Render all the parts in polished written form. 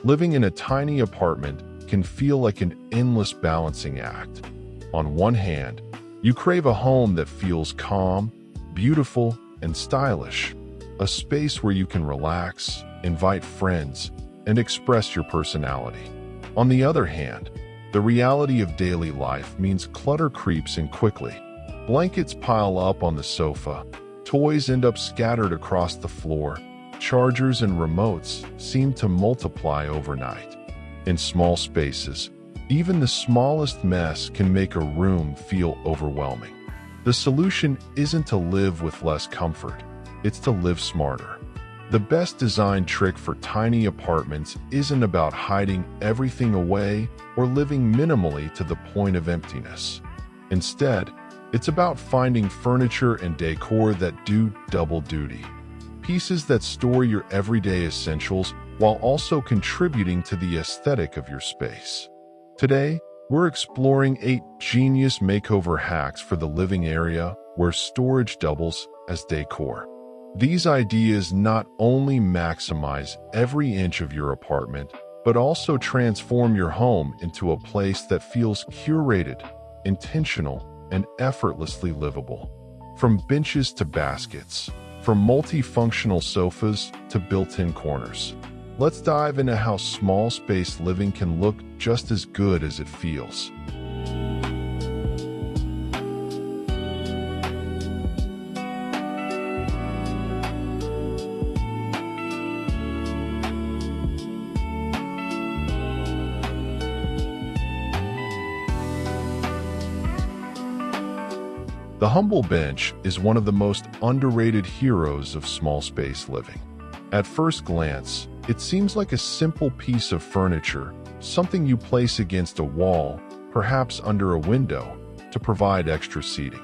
Living in a tiny apartment can feel like an endless balancing act. On one hand, you crave a home that feels calm, beautiful, and stylish, a space where you can relax, invite friends, and express your personality. On the other hand, the reality of daily life means clutter creeps in quickly. Blankets pile up on the sofa, toys end up scattered across the floor, chargers and remotes seem to multiply overnight. In small spaces, even the smallest mess can make a room feel overwhelming. The solution isn't to live with less comfort, it's to live smarter. The best design trick for tiny apartments isn't about hiding everything away or living minimally to the point of emptiness. Instead, it's about finding furniture and decor that do double duty. Pieces that store your everyday essentials while also contributing to the aesthetic of your space. Today, we're exploring 8 genius makeover hacks for the living area where storage doubles as decor. These ideas not only maximize every inch of your apartment, but also transform your home into a place that feels curated, intentional, and effortlessly livable. From benches to baskets, from multifunctional sofas to built-in corners. Let's dive into how small space living can look just as good as it feels. The humble bench is one of the most underrated heroes of small space living. At first glance, it seems like a simple piece of furniture, something you place against a wall, perhaps under a window, to provide extra seating.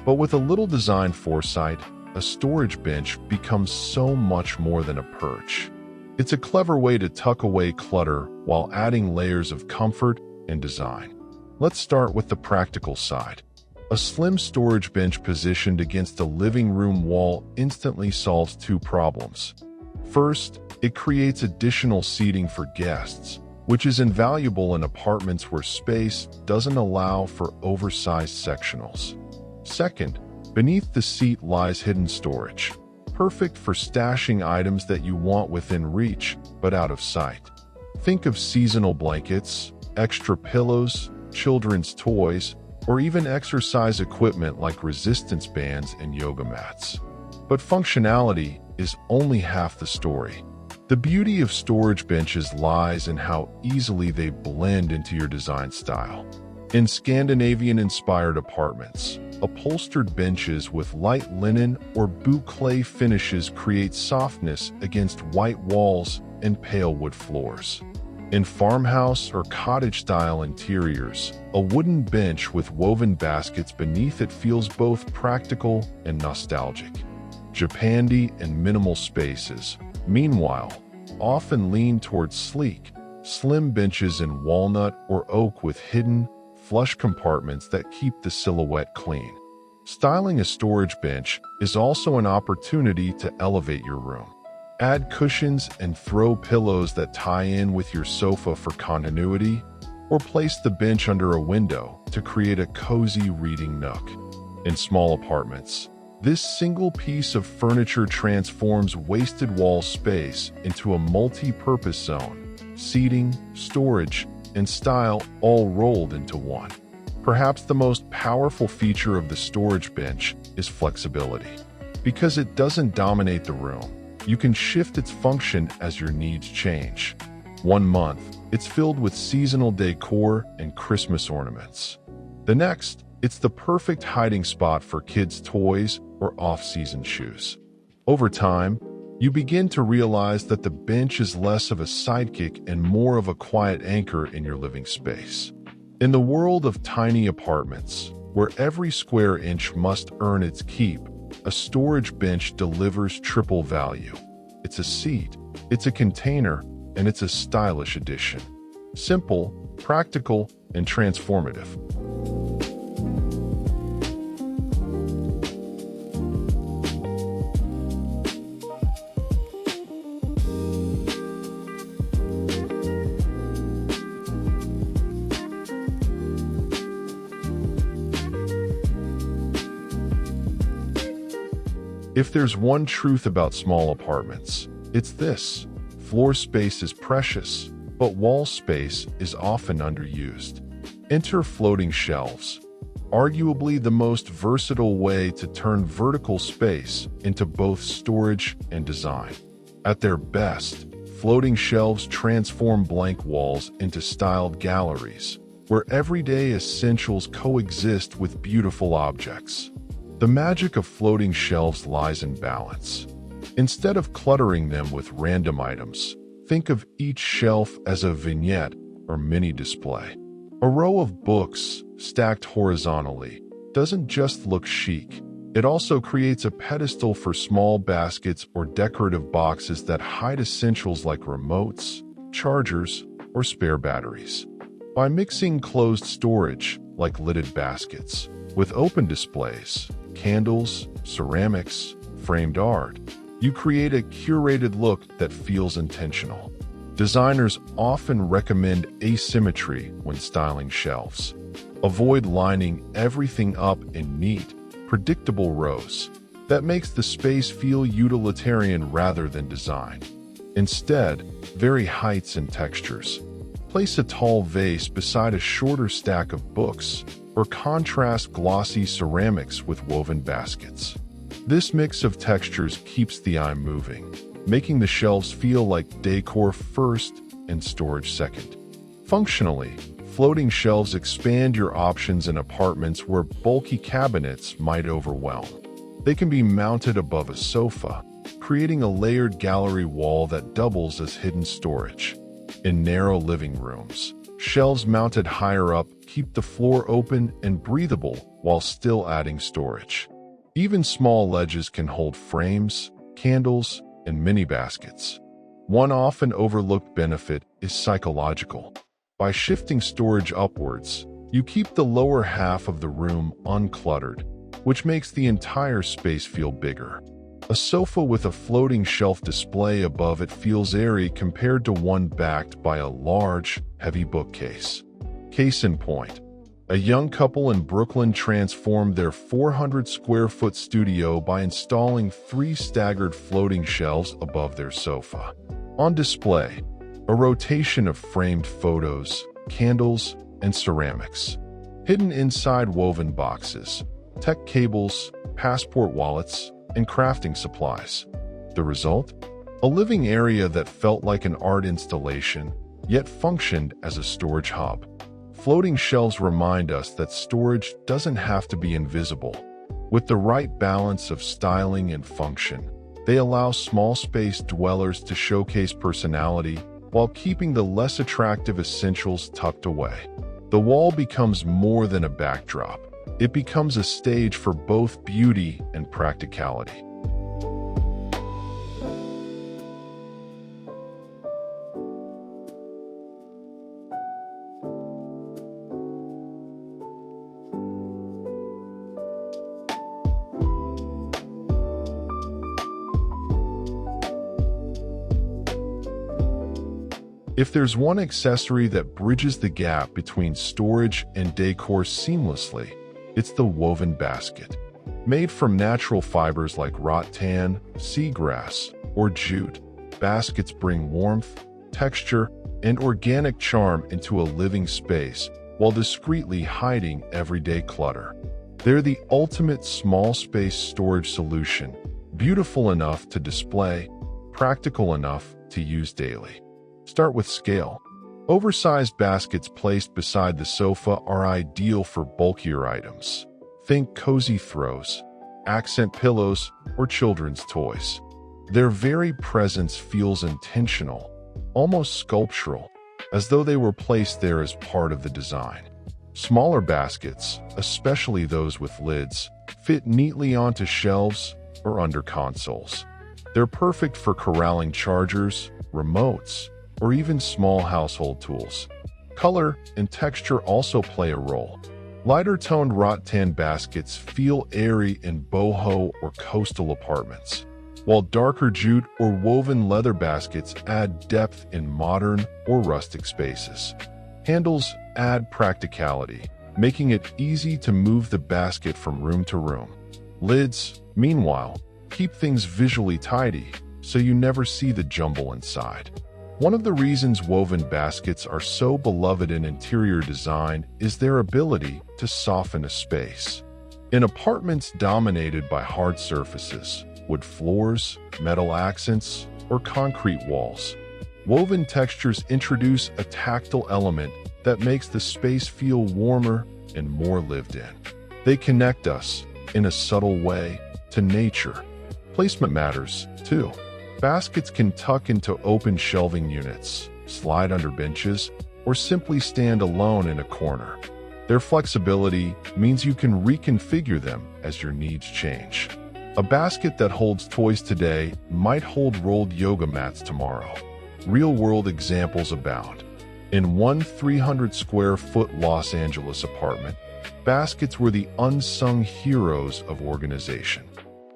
But with a little design foresight, a storage bench becomes so much more than a perch. It's a clever way to tuck away clutter while adding layers of comfort and design. Let's start with the practical side. A slim storage bench positioned against a living room wall instantly solves 2 problems. First, it creates additional seating for guests, which is invaluable in apartments where space doesn't allow for oversized sectionals. Second, beneath the seat lies hidden storage, perfect for stashing items that you want within reach but out of sight. Think of seasonal blankets, extra pillows, children's toys, or even exercise equipment like resistance bands and yoga mats. But functionality is only half the story. The beauty of storage benches lies in how easily they blend into your design style. In Scandinavian-inspired apartments, upholstered benches with light linen or boucle finishes create softness against white walls and pale wood floors. In farmhouse or cottage-style interiors, a wooden bench with woven baskets beneath it feels both practical and nostalgic. Japandi and minimal spaces, meanwhile, often lean towards sleek, slim benches in walnut or oak with hidden, flush compartments that keep the silhouette clean. Styling a storage bench is also an opportunity to elevate your room. Add cushions and throw pillows that tie in with your sofa for continuity, or place the bench under a window to create a cozy reading nook. In small apartments, this single piece of furniture transforms wasted wall space into a multi-purpose zone, seating, storage, and style all rolled into one. Perhaps the most powerful feature of the storage bench is flexibility. Because it doesn't dominate the room, you can shift its function as your needs change. One month, it's filled with seasonal decor and Christmas ornaments. The next, it's the perfect hiding spot for kids' toys or off-season shoes. Over time, you begin to realize that the bench is less of a sidekick and more of a quiet anchor in your living space. In the world of tiny apartments, where every square inch must earn its keep, a storage bench delivers triple value. It's a seat, it's a container, and it's a stylish addition. Simple, practical, and transformative. If there's one truth about small apartments, it's this: floor space is precious, but wall space is often underused. Enter floating shelves, arguably the most versatile way to turn vertical space into both storage and design. At their best, floating shelves transform blank walls into styled galleries, where everyday essentials coexist with beautiful objects. The magic of floating shelves lies in balance. Instead of cluttering them with random items, think of each shelf as a vignette or mini display. A row of books, stacked horizontally, doesn't just look chic. It also creates a pedestal for small baskets or decorative boxes that hide essentials like remotes, chargers, or spare batteries. By mixing closed storage, like lidded baskets, with open displays, candles, ceramics, framed art, you create a curated look that feels intentional. Designers often recommend asymmetry when styling shelves. Avoid lining everything up in neat, predictable rows. That makes the space feel utilitarian rather than design. Instead, vary heights and textures. Place a tall vase beside a shorter stack of books, or contrast glossy ceramics with woven baskets. This mix of textures keeps the eye moving, making the shelves feel like decor first and storage second. Functionally, floating shelves expand your options in apartments where bulky cabinets might overwhelm. They can be mounted above a sofa, creating a layered gallery wall that doubles as hidden storage. In narrow living rooms, shelves mounted higher up keep the floor open and breathable while still adding storage. Even small ledges can hold frames, candles, and mini baskets. One often overlooked benefit is psychological. By shifting storage upwards, you keep the lower half of the room uncluttered, which makes the entire space feel bigger. A sofa with a floating shelf display above it feels airy compared to one backed by a large, heavy bookcase. Case in point, a young couple in Brooklyn transformed their 400-square-foot studio by installing 3 staggered floating shelves above their sofa. On display, a rotation of framed photos, candles, and ceramics. Hidden inside woven boxes, tech cables, passport wallets, and crafting supplies. The result? A living area that felt like an art installation, yet functioned as a storage hub. Floating shelves remind us that storage doesn't have to be invisible. With the right balance of styling and function, they allow small space dwellers to showcase personality while keeping the less attractive essentials tucked away. The wall becomes more than a backdrop. It becomes a stage for both beauty and practicality. If there's one accessory that bridges the gap between storage and decor seamlessly, it's the woven basket. Made from natural fibers like rattan, seagrass, or jute, baskets bring warmth, texture, and organic charm into a living space while discreetly hiding everyday clutter. They're the ultimate small space storage solution, beautiful enough to display, practical enough to use daily. Start with scale. Oversized baskets placed beside the sofa are ideal for bulkier items. Think cozy throws, accent pillows, or children's toys. Their very presence feels intentional, almost sculptural, as though they were placed there as part of the design. Smaller baskets, especially those with lids, fit neatly onto shelves or under consoles. They're perfect for corralling chargers, remotes, or even small household tools. Color and texture also play a role. Lighter-toned rattan baskets feel airy in boho or coastal apartments, while darker jute or woven leather baskets add depth in modern or rustic spaces. Handles add practicality, making it easy to move the basket from room to room. Lids, meanwhile, keep things visually tidy, so you never see the jumble inside. One of the reasons woven baskets are so beloved in interior design is their ability to soften a space. In apartments dominated by hard surfaces, wood floors, metal accents, or concrete walls, woven textures introduce a tactile element that makes the space feel warmer and more lived in. They connect us, in a subtle way, to nature. Placement matters, too. Baskets can tuck into open shelving units, slide under benches, or simply stand alone in a corner. Their flexibility means you can reconfigure them as your needs change. A basket that holds toys today might hold rolled yoga mats tomorrow. Real-world examples abound. In one 300-square-foot Los Angeles apartment, baskets were the unsung heroes of organization.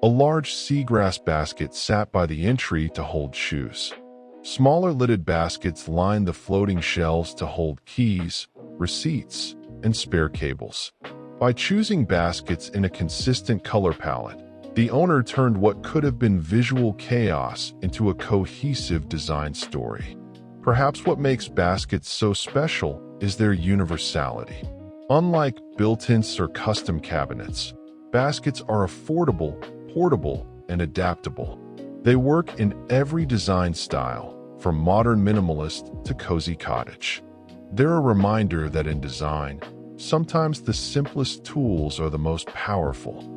A large seagrass basket sat by the entry to hold shoes. Smaller lidded baskets lined the floating shelves to hold keys, receipts, and spare cables. By choosing baskets in a consistent color palette, the owner turned what could have been visual chaos into a cohesive design story. Perhaps what makes baskets so special is their universality. Unlike built-ins or custom cabinets, baskets are affordable, portable, and adaptable. They work in every design style, from modern minimalist to cozy cottage. They're a reminder that in design, sometimes the simplest tools are the most powerful.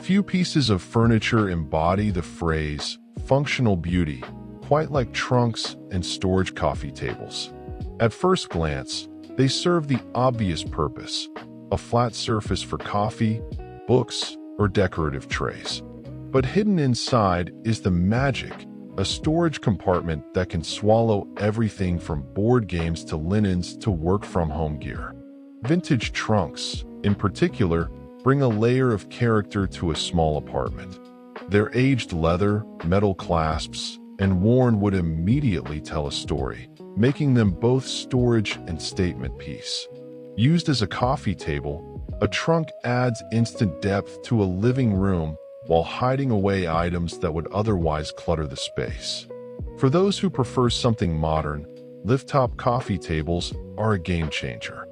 Few pieces of furniture embody the phrase functional beauty, quite like trunks and storage coffee tables. At first glance, they serve the obvious purpose, a flat surface for coffee, books, or decorative trays. But hidden inside is the magic, a storage compartment that can swallow everything from board games to linens to work-from-home gear. Vintage trunks, in particular, bring a layer of character to a small apartment. Their aged leather, metal clasps, and worn wood immediately tell a story, making them both storage and statement piece. Used as a coffee table, a trunk adds instant depth to a living room while hiding away items that would otherwise clutter the space. For those who prefer something modern, lift-top coffee tables are a game changer.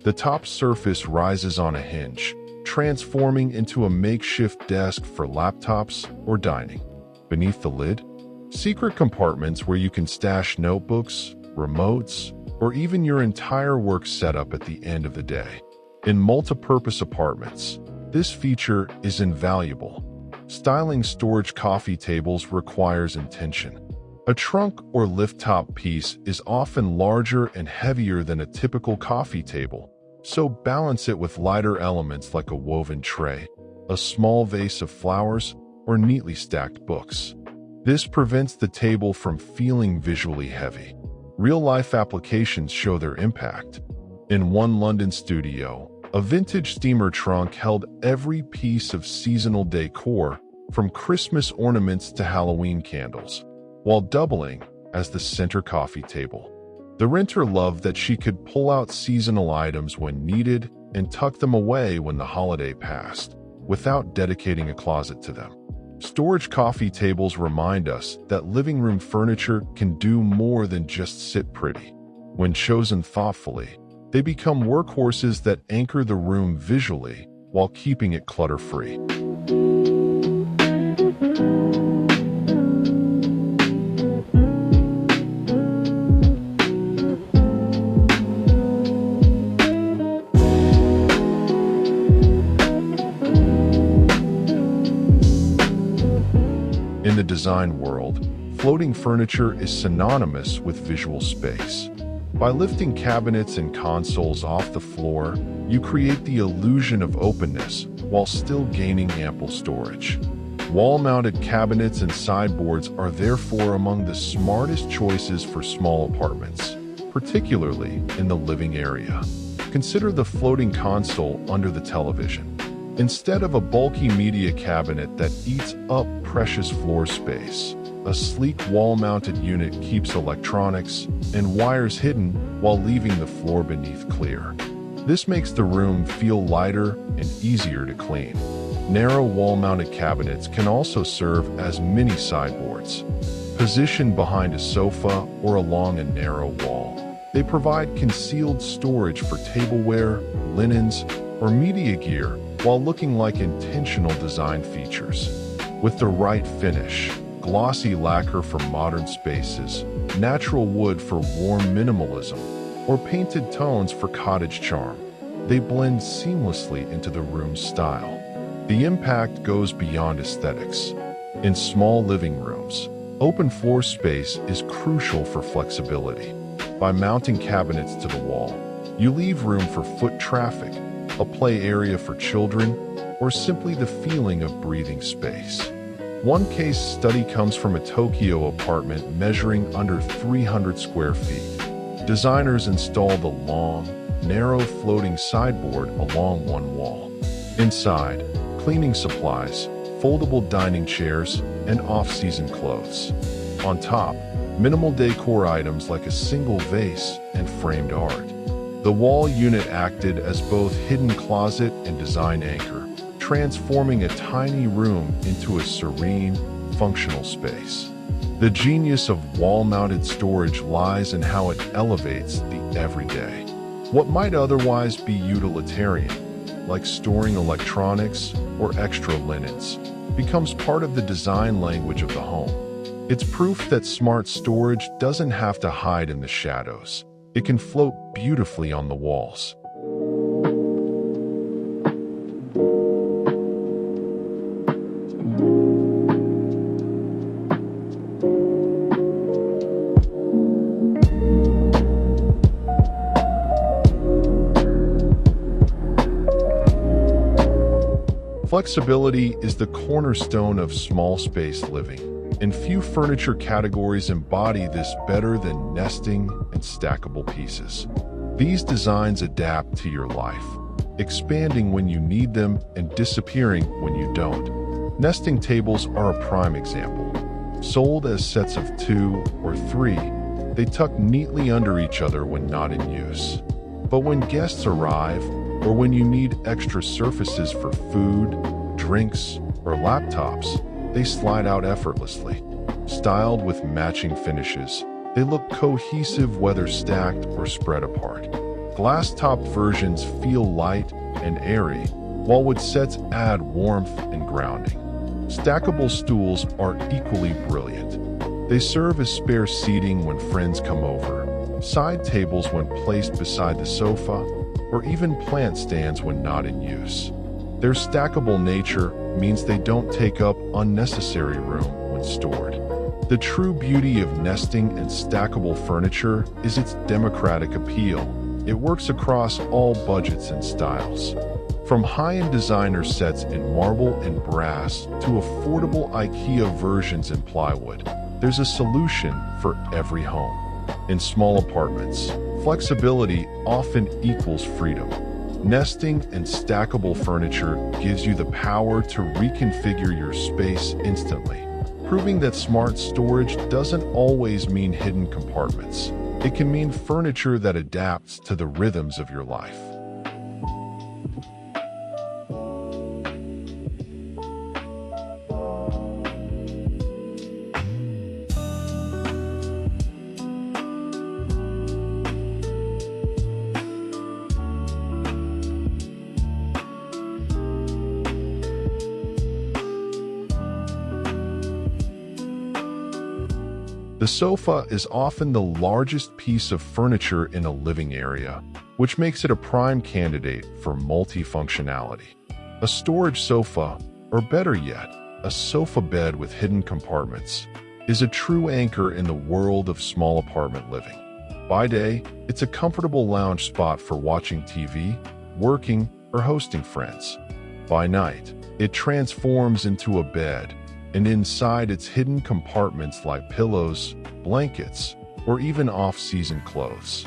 The top surface rises on a hinge, transforming into a makeshift desk for laptops or dining. Beneath the lid, secret compartments where you can stash notebooks, remotes, or even your entire work setup at the end of the day. In multi-purpose apartments, this feature is invaluable. Styling storage coffee tables requires intention. A trunk or lift-top piece is often larger and heavier than a typical coffee table, so balance it with lighter elements like a woven tray, a small vase of flowers, or neatly stacked books. This prevents the table from feeling visually heavy. Real-life applications show their impact. In one London studio, a vintage steamer trunk held every piece of seasonal decor, from Christmas ornaments to Halloween candles, while doubling as the center coffee table. The renter loved that she could pull out seasonal items when needed and tuck them away when the holiday passed, without dedicating a closet to them. Storage coffee tables remind us that living room furniture can do more than just sit pretty. When chosen thoughtfully, they become workhorses that anchor the room visually while keeping it clutter-free. In the design world, floating furniture is synonymous with visual space. By lifting cabinets and consoles off the floor, you create the illusion of openness while still gaining ample storage. Wall-mounted cabinets and sideboards are therefore among the smartest choices for small apartments, particularly in the living area. Consider the floating console under the television. Instead of a bulky media cabinet that eats up precious floor space, a sleek wall-mounted unit keeps electronics and wires hidden while leaving the floor beneath clear. This makes the room feel lighter and easier to clean. Narrow wall-mounted cabinets can also serve as mini sideboards. Positioned behind a sofa or along a narrow wall, they provide concealed storage for tableware, linens, or media gear while looking like intentional design features. With the right finish, glossy lacquer for modern spaces, natural wood for warm minimalism, or painted tones for cottage charm, they blend seamlessly into the room's style. The impact goes beyond aesthetics. In small living rooms, open floor space is crucial for flexibility. By mounting cabinets to the wall, you leave room for foot traffic, a play area for children, or simply the feeling of breathing space. One case study comes from a Tokyo apartment measuring under 300 square feet. Designers installed a long, narrow floating sideboard along one wall. Inside, cleaning supplies, foldable dining chairs, and off-season clothes. On top, minimal decor items like a single vase and framed art. The wall unit acted as both hidden closet and design anchor, transforming a tiny room into a serene, functional space. The genius of wall-mounted storage lies in how it elevates the everyday. What might otherwise be utilitarian, like storing electronics or extra linens, becomes part of the design language of the home. It's proof that smart storage doesn't have to hide in the shadows. It can float beautifully on the walls. Flexibility is the cornerstone of small space living, and few furniture categories embody this better than nesting and stackable pieces. These designs adapt to your life, expanding when you need them and disappearing when you don't. Nesting tables are a prime example. Sold as sets of 2 or 3, they tuck neatly under each other when not in use. But when guests arrive, or when you need extra surfaces for food, drinks, or laptops, they slide out effortlessly. Styled with matching finishes, they look cohesive whether stacked or spread apart. Glass-topped versions feel light and airy, while wood sets add warmth and grounding. Stackable stools are equally brilliant. They serve as spare seating when friends come over, side tables when placed beside the sofa, or even plant stands when not in use. Their stackable nature means they don't take up unnecessary room when stored. The true beauty of nesting and stackable furniture is its democratic appeal. It works across all budgets and styles. From high-end designer sets in marble and brass to affordable IKEA versions in plywood, there's a solution for every home. In small apartments, flexibility often equals freedom. Nesting and stackable furniture gives you the power to reconfigure your space instantly, proving that smart storage doesn't always mean hidden compartments. It can mean furniture that adapts to the rhythms of your life. The sofa is often the largest piece of furniture in a living area, which makes it a prime candidate for multifunctionality. A storage sofa, or better yet, a sofa bed with hidden compartments, is a true anchor in the world of small apartment living. By day, it's a comfortable lounge spot for watching TV, working, or hosting friends. By night, it transforms into a bed, and inside its hidden compartments like pillows, blankets, or even off-season clothes.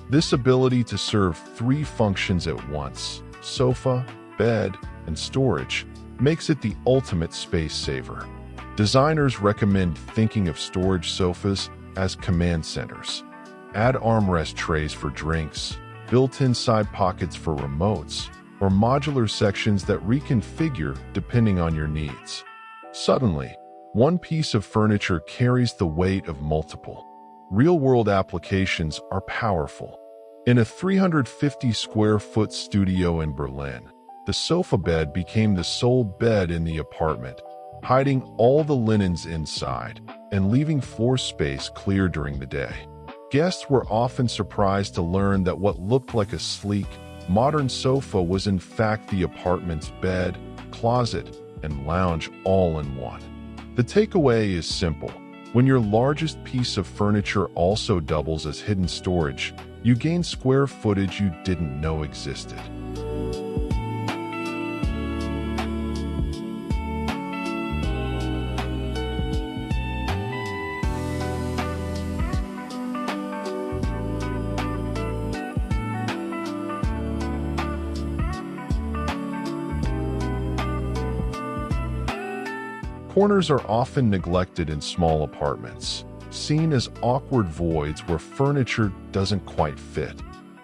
This ability to serve 3 functions at once, sofa, bed, and storage makes it the ultimate space saver. Designers recommend thinking of storage sofas as command centers. Add armrest trays for drinks, built-in side pockets for remotes, or modular sections that reconfigure depending on your needs. Suddenly, one piece of furniture carries the weight of multiple. Real-world applications are powerful. In a 350-square-foot studio in Berlin, the sofa bed became the sole bed in the apartment, hiding all the linens inside and leaving floor space clear during the day. Guests were often surprised to learn that what looked like a sleek, modern sofa was in fact the apartment's bed, closet, and lounge all in one. The takeaway is simple. When your largest piece of furniture also doubles as hidden storage, you gain square footage you didn't know existed. Corners are often neglected in small apartments, seen as awkward voids where furniture doesn't quite fit.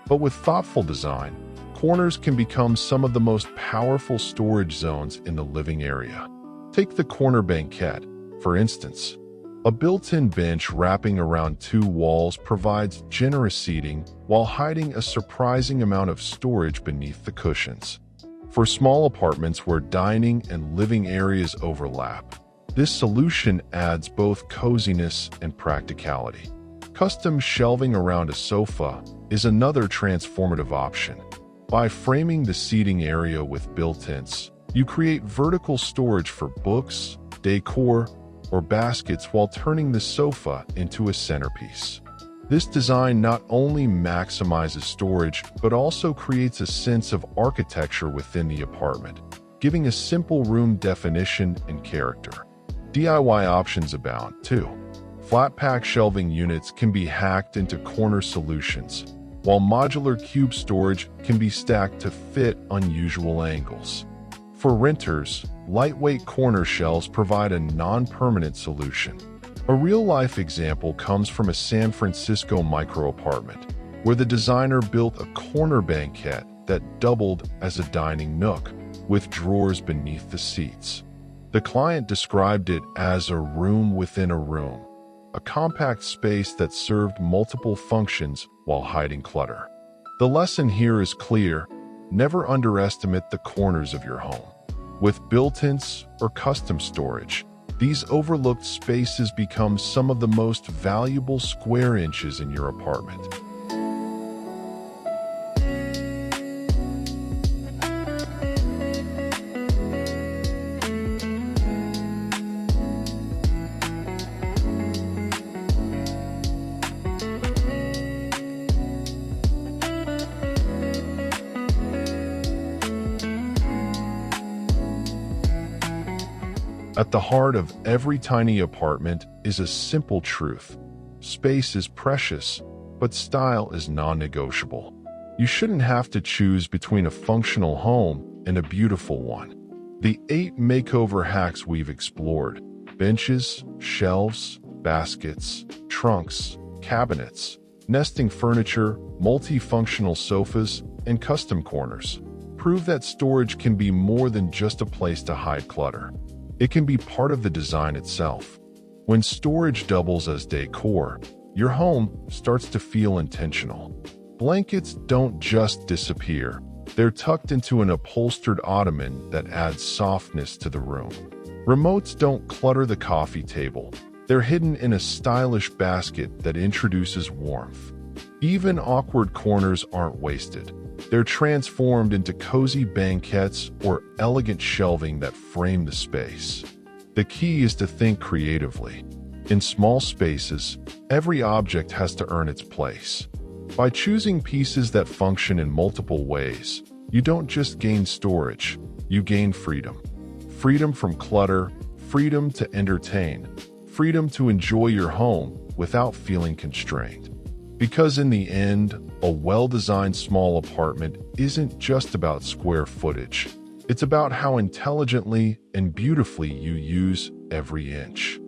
But with thoughtful design, corners can become some of the most powerful storage zones in the living area. Take the corner banquette, for instance. A built-in bench wrapping around two walls provides generous seating while hiding a surprising amount of storage beneath the cushions. For small apartments where dining and living areas overlap, this solution adds both coziness and practicality. Custom shelving around a sofa is another transformative option. By framing the seating area with built-ins, you create vertical storage for books, decor, or baskets while turning the sofa into a centerpiece. This design not only maximizes storage, but also creates a sense of architecture within the apartment, giving a simple room definition and character. DIY options abound, too. Flat-pack shelving units can be hacked into corner solutions, while modular cube storage can be stacked to fit unusual angles. For renters, lightweight corner shelves provide a non-permanent solution. A real-life example comes from a San Francisco micro-apartment, where the designer built a corner banquette that doubled as a dining nook, with drawers beneath the seats. The client described it as a room within a room, a compact space that served multiple functions while hiding clutter. The lesson here is clear: never underestimate the corners of your home. With built-ins or custom storage, these overlooked spaces become some of the most valuable square inches in your apartment. At the heart of every tiny apartment is a simple truth. Space is precious, but style is non-negotiable. You shouldn't have to choose between a functional home and a beautiful one. The 8 makeover hacks we've explored: benches, shelves, baskets, trunks, cabinets, nesting furniture, multifunctional sofas, and custom corners, prove that storage can be more than just a place to hide clutter. It can be part of the design itself. When storage doubles as decor, your home starts to feel intentional. Blankets don't just disappear. They're tucked into an upholstered ottoman that adds softness to the room. Remotes don't clutter the coffee table. They're hidden in a stylish basket that introduces warmth. Even awkward corners aren't wasted. They're transformed into cozy banquettes or elegant shelving that frame the space. The key is to think creatively. In small spaces, every object has to earn its place. By choosing pieces that function in multiple ways, you don't just gain storage, you gain freedom. Freedom from clutter, freedom to entertain, freedom to enjoy your home without feeling constrained. Because in the end, a well-designed small apartment isn't just about square footage. It's about how intelligently and beautifully you use every inch.